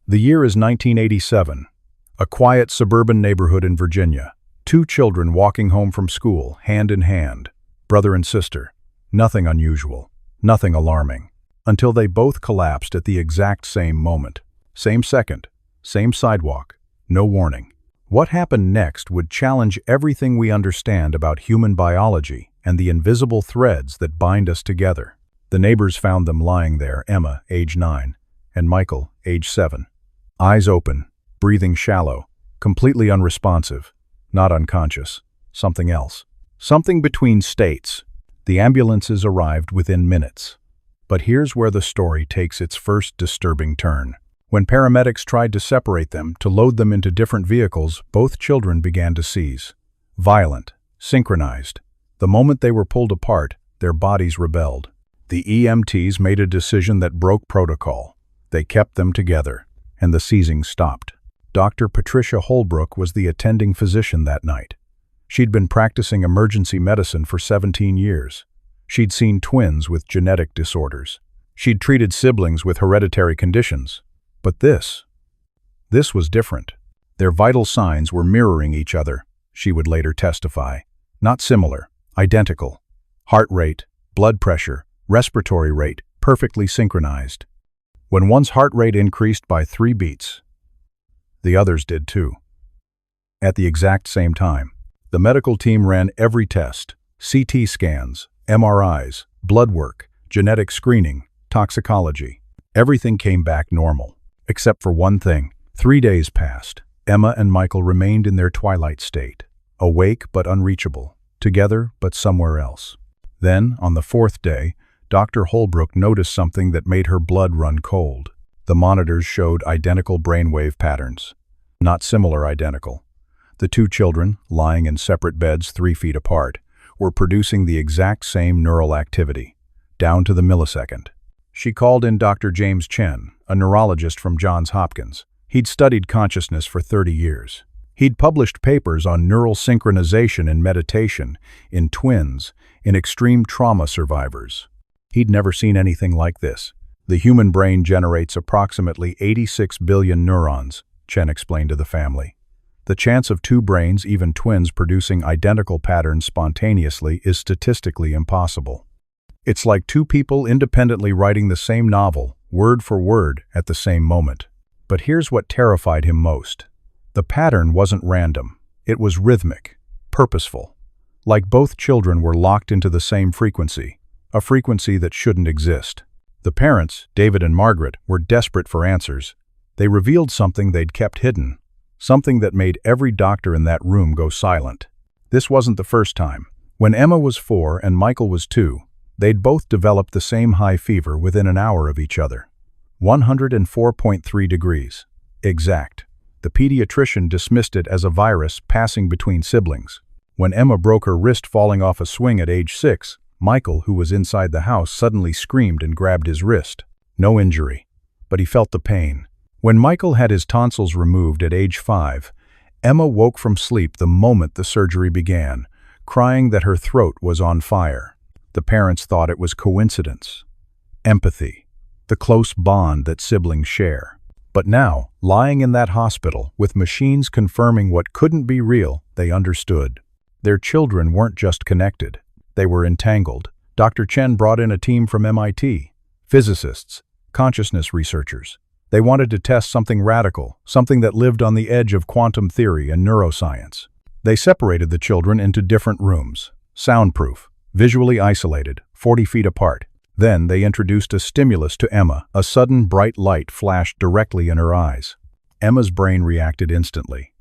The year is 1987. A quiet suburban neighborhood in Virginia. Two children walking home from school, hand in hand. Brother and sister. Nothing unusual. Nothing alarming. Until they both collapsed at the exact same moment. Same second. Same sidewalk. No warning. What happened next would challenge everything we understand about human biology and the invisible threads that bind us together. The neighbors found them lying there, Emma, age 9, and Michael, age 7. Eyes open, breathing shallow, completely unresponsive, not unconscious, something else. Something between states. The ambulances arrived within minutes. But here's where the story takes its first disturbing turn. When paramedics tried to separate them, to load them into different vehicles, both children began to seize. Violent, synchronized. The moment they were pulled apart, their bodies rebelled. The EMTs made a decision that broke protocol. They kept them together, and the seizing stopped. Dr. Patricia Holbrook was the attending physician that night. She'd been practicing emergency medicine for 17 years. She'd seen twins with genetic disorders. She'd treated siblings with hereditary conditions. But this was different. Their vital signs were mirroring each other, she would later testify. Not similar, identical. Heart rate, blood pressure, respiratory rate, perfectly synchronized. When one's heart rate increased by 3 beats, the others did too. At the exact same time, the medical team ran every test: CT scans, MRIs, blood work, genetic screening, toxicology. Everything came back normal. Except for one thing. 3 days passed. Emma and Michael remained in their twilight state, awake but unreachable, together but somewhere else. Then, on the 4th day, Dr. Holbrook noticed something that made her blood run cold. The monitors showed identical brainwave patterns. Not similar, identical. The two children, lying in separate beds 3 feet apart, were producing the exact same neural activity, down to the millisecond. She called in Dr. James Chen, a neurologist from Johns Hopkins. He'd studied consciousness for 30 years. He'd published papers on neural synchronization in meditation, in twins, in extreme trauma survivors. He'd never seen anything like this. The human brain generates approximately 86 billion neurons, Chen explained to the family. The chance of 2 brains, even twins, producing identical patterns spontaneously is statistically impossible. It's like 2 people independently writing the same novel, word for word, at the same moment. But here's what terrified him most. The pattern wasn't random. It was rhythmic, purposeful. Like both children were locked into the same frequency, a frequency that shouldn't exist. The parents, David and Margaret, were desperate for answers. They revealed something they'd kept hidden, something that made every doctor in that room go silent. This wasn't the first time. When Emma was 4 and Michael was 2, they'd both developed the same high fever within an hour of each other. 104.3 degrees. Exact. The pediatrician dismissed it as a virus passing between siblings. When Emma broke her wrist falling off a swing at age 6, Michael, who was inside the house, suddenly screamed and grabbed his wrist. No injury, but he felt the pain. When Michael had his tonsils removed at age 5, Emma woke from sleep the moment the surgery began, crying that her throat was on fire. The parents thought it was coincidence. Empathy. The close bond that siblings share. But now, lying in that hospital, with machines confirming what couldn't be real, they understood. Their children weren't just connected. They were entangled. Dr. Chen brought in a team from MIT, physicists, consciousness researchers. They wanted to test something radical, something that lived on the edge of quantum theory and neuroscience. They separated the children into different rooms, soundproof, visually isolated, 40 feet apart. Then they introduced a stimulus to Emma. A sudden bright light flashed directly in her eyes. Emma's brain reacted instantly.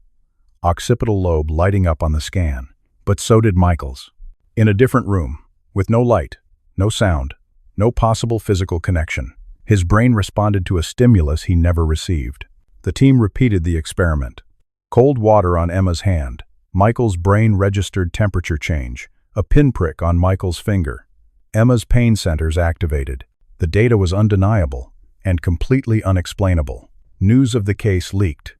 Occipital lobe lighting up on the scan. But so did Michael's. In a different room, with no light, no sound, no possible physical connection. His brain responded to a stimulus he never received. The team repeated the experiment. Cold water on Emma's hand. Michael's brain registered temperature change. A pinprick on Michael's finger. Emma's pain centers activated. The data was undeniable and completely unexplainable. News of the case leaked.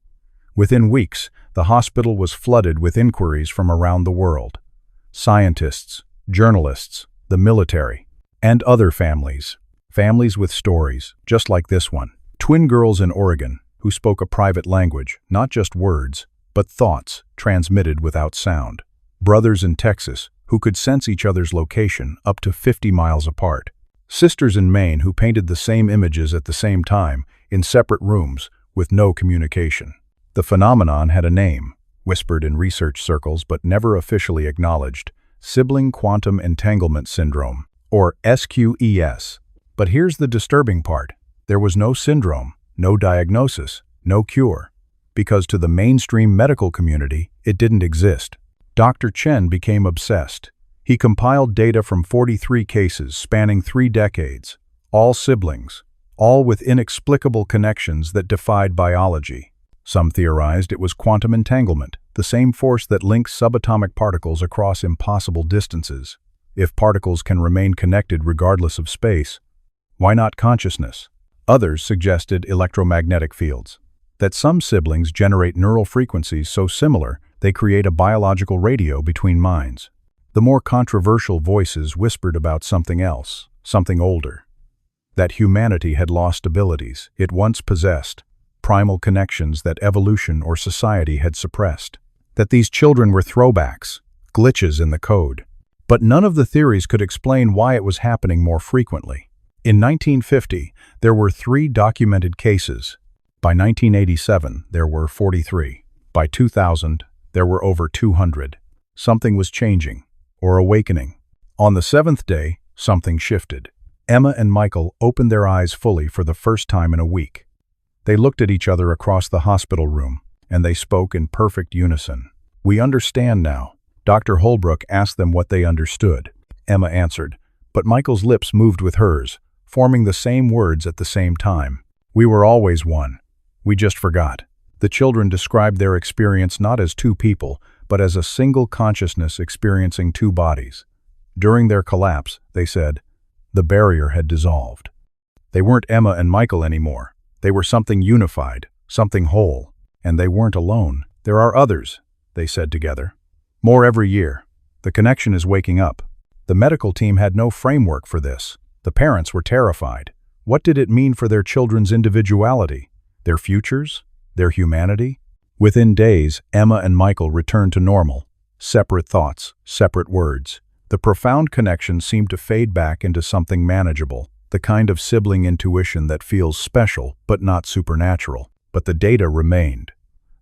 Within weeks, the hospital was flooded with inquiries from around the world. Scientists, journalists, the military, and other families. Families with stories, just like this one. Twin girls in Oregon, who spoke a private language, not just words, but thoughts transmitted without sound. Brothers in Texas, who could sense each other's location up to 50 miles apart. Sisters in Maine who painted the same images at the same time, in separate rooms, with no communication. The phenomenon had a name, whispered in research circles but never officially acknowledged: sibling quantum entanglement syndrome, or SQES. But here's the disturbing part. There was no syndrome, no diagnosis, no cure. Because to the mainstream medical community, it didn't exist. Dr. Chen became obsessed. He compiled data from 43 cases spanning 3 decades, all siblings, all with inexplicable connections that defied biology. Some theorized it was quantum entanglement, the same force that links subatomic particles across impossible distances. If particles can remain connected regardless of space, why not consciousness? Others suggested electromagnetic fields, that some siblings generate neural frequencies so similar they create a biological radio between minds. The more controversial voices whispered about something else, something older. That humanity had lost abilities it once possessed, primal connections that evolution or society had suppressed. That these children were throwbacks, glitches in the code. But none of the theories could explain why it was happening more frequently. In 1950, there were 3 documented cases. By 1987, there were 43. By 2000, there were over 200. Something was changing, or awakening. On the 7th day, something shifted. Emma and Michael opened their eyes fully for the first time in a week. They looked at each other across the hospital room, and they spoke in perfect unison. "We understand now." Dr. Holbrook asked them what they understood. Emma answered, but Michael's lips moved with hers, forming the same words at the same time. "We were always one. We just forgot." The children described their experience not as 2 people, but as a single consciousness experiencing 2 bodies. During their collapse, they said, the barrier had dissolved. They weren't Emma and Michael anymore. They were something unified, something whole. And they weren't alone. "There are others," they said together. "More every year. The connection is waking up." The medical team had no framework for this. The parents were terrified. What did it mean for their children's individuality, their futures, their humanity? Within days, Emma and Michael returned to normal. Separate thoughts, separate words. The profound connection seemed to fade back into something manageable, the kind of sibling intuition that feels special but not supernatural. But the data remained.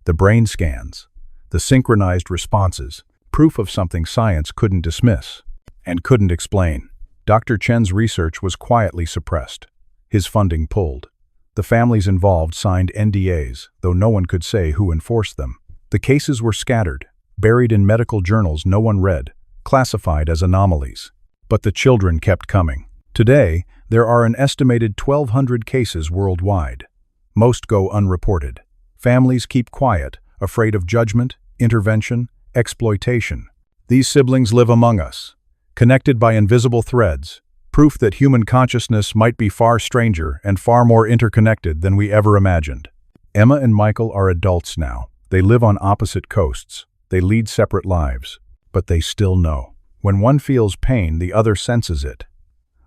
The brain scans, the synchronized responses, proof of something science couldn't dismiss and couldn't explain. Dr. Chen's research was quietly suppressed. His funding pulled. The families involved signed NDAs, though no one could say who enforced them. The cases were scattered, buried in medical journals no one read, classified as anomalies. But the children kept coming. Today, there are an estimated 1,200 cases worldwide. Most go unreported. Families keep quiet, afraid of judgment, intervention, exploitation. These siblings live among us, connected by invisible threads, proof that human consciousness might be far stranger and far more interconnected than we ever imagined. Emma and Michael are adults now. They live on opposite coasts. They lead separate lives. But they still know. When one feels pain, the other senses it.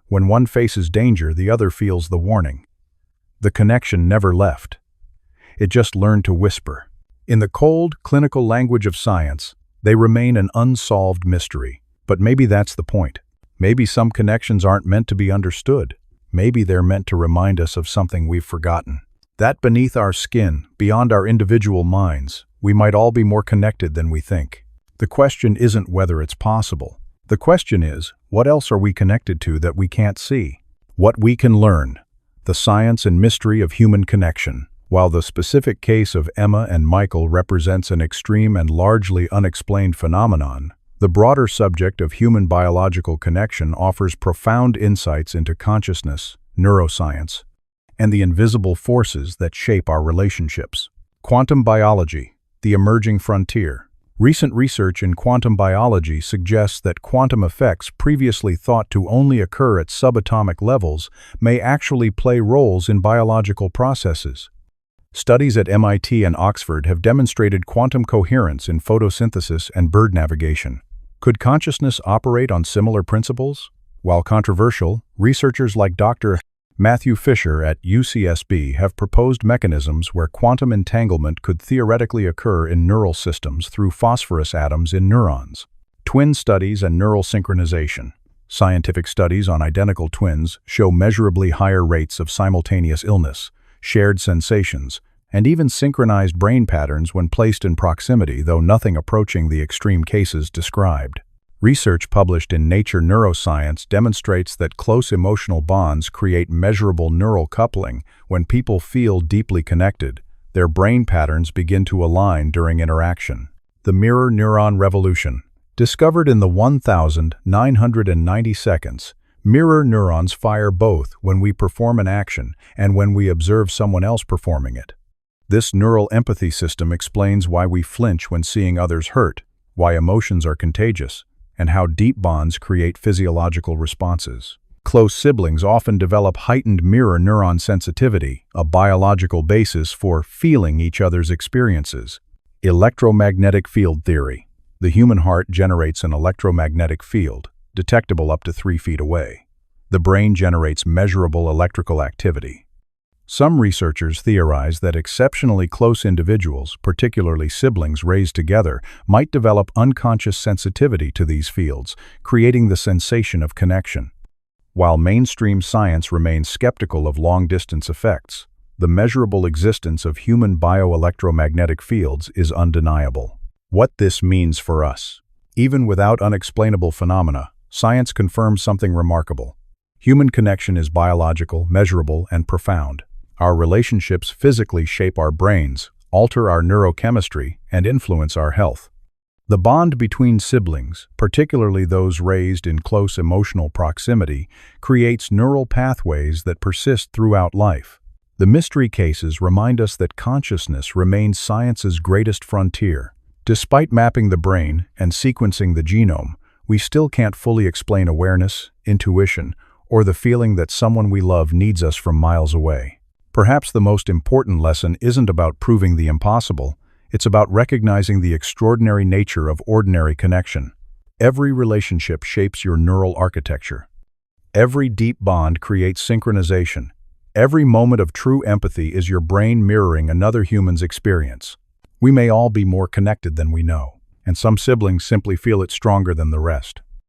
When one faces danger, the other feels the warning. The connection never left. It just learned to whisper. In the cold, clinical language of science, they remain an unsolved mystery. But maybe that's the point. Maybe some connections aren't meant to be understood. Maybe they're meant to remind us of something we've forgotten. That beneath our skin, beyond our individual minds, we might all be more connected than we think. The question isn't whether it's possible. The question is, what else are we connected to that we can't see? What we can learn. The science and mystery of human connection. While the specific case of Emma and Michael represents an extreme and largely unexplained phenomenon, the broader subject of human biological connection offers profound insights into consciousness, neuroscience, and the invisible forces that shape our relationships. Quantum biology, the emerging frontier. Recent research in quantum biology suggests that quantum effects previously thought to only occur at subatomic levels may actually play roles in biological processes. Studies at MIT and Oxford have demonstrated quantum coherence in photosynthesis and bird navigation. Could consciousness operate on similar principles? While controversial, researchers like Dr. Matthew Fisher at UCSB have proposed mechanisms where quantum entanglement could theoretically occur in neural systems through phosphorus atoms in neurons. Twin studies and neural synchronization. Scientific studies on identical twins show measurably higher rates of simultaneous illness, shared sensations, and even synchronized brain patterns when placed in proximity, though nothing approaching the extreme cases described. Research published in Nature Neuroscience demonstrates that close emotional bonds create measurable neural coupling. When people feel deeply connected, their brain patterns begin to align during interaction. The mirror neuron revolution. Discovered in the 1,990 seconds, mirror neurons fire both when we perform an action and when we observe someone else performing it. This neural empathy system explains why we flinch when seeing others hurt, why emotions are contagious, and how deep bonds create physiological responses. Close siblings often develop heightened mirror neuron sensitivity, a biological basis for feeling each other's experiences. Electromagnetic field theory. The human heart generates an electromagnetic field, detectable up to 3 feet away. The brain generates measurable electrical activity. Some researchers theorize that exceptionally close individuals, particularly siblings raised together, might develop unconscious sensitivity to these fields, creating the sensation of connection. While mainstream science remains skeptical of long-distance effects, the measurable existence of human bioelectromagnetic fields is undeniable. What this means for us. Even without unexplainable phenomena, science confirms something remarkable. Human connection is biological, measurable, and profound. Our relationships physically shape our brains, alter our neurochemistry, and influence our health. The bond between siblings, particularly those raised in close emotional proximity, creates neural pathways that persist throughout life. The mystery cases remind us that consciousness remains science's greatest frontier. Despite mapping the brain and sequencing the genome, we still can't fully explain awareness, intuition, or the feeling that someone we love needs us from miles away. Perhaps the most important lesson isn't about proving the impossible, it's about recognizing the extraordinary nature of ordinary connection. Every relationship shapes your neural architecture. Every deep bond creates synchronization. Every moment of true empathy is your brain mirroring another human's experience. We may all be more connected than we know, and some siblings simply feel it stronger than the rest.